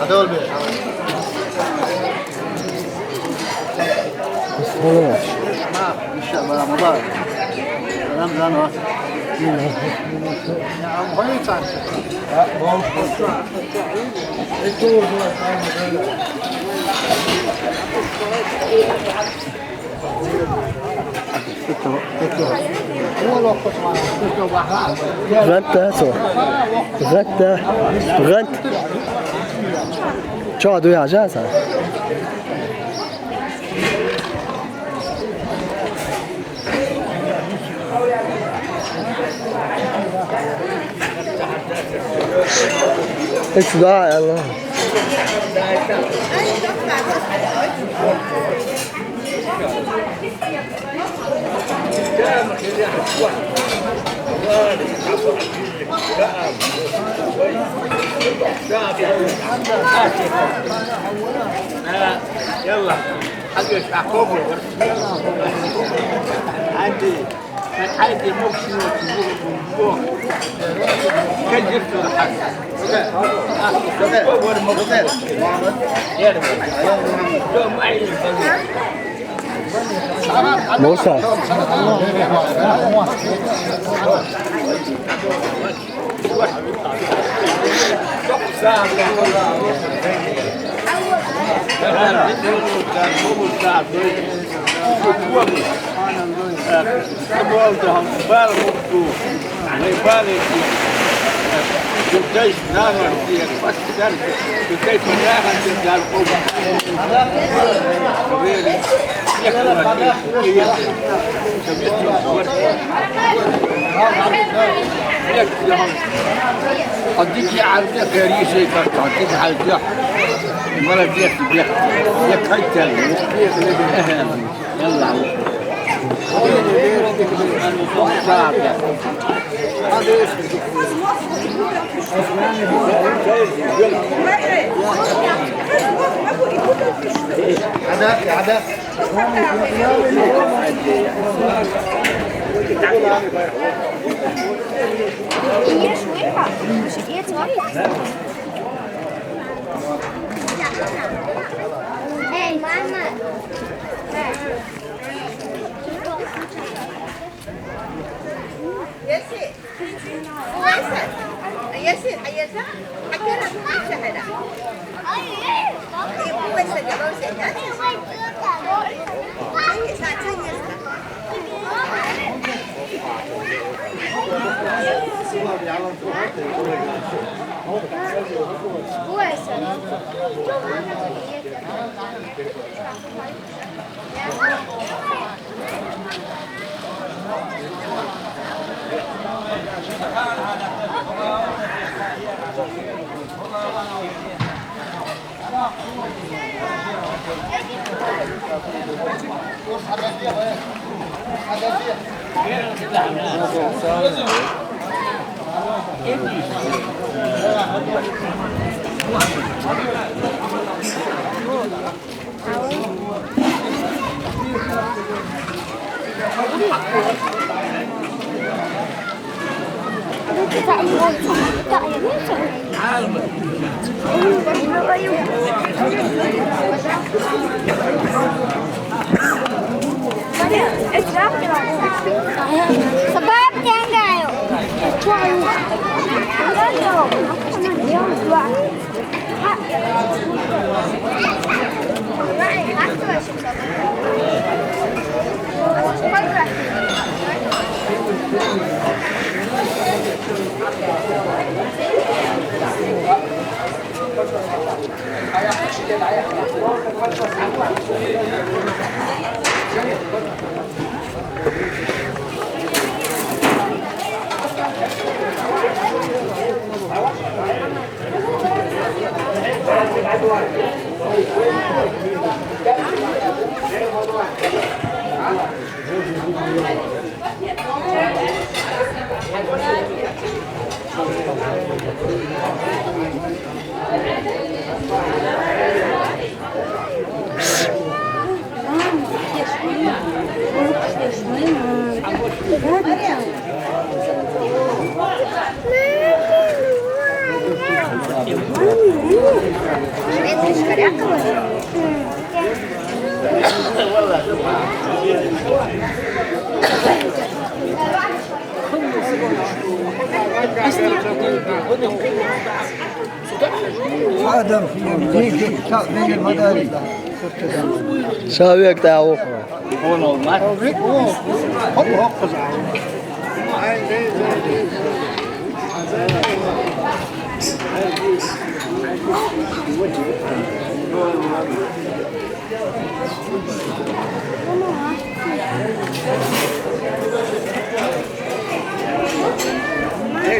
هدول بيه خلاص مش رمضان رمضان هاي تعال غنت تو غنت غنت شو دوي عجازة ايش داعي يا الله يلا حاجة تعقوبه عندي عندي ممكن وتجيبه كان جبت الحاجة موسى كيف نعمل بس كيف نعمل بالقوة أديك عرضة كريسة كأديك عرضة مرة بيك هيتل يلا عدا هي شويحة مش هي صغيرة هاي ماما ياسين ياسين حياتها حكينا في شهرة بس الجواز Sebab jangan. شو يقطع وفره هون olmaz. Hop hop kızım.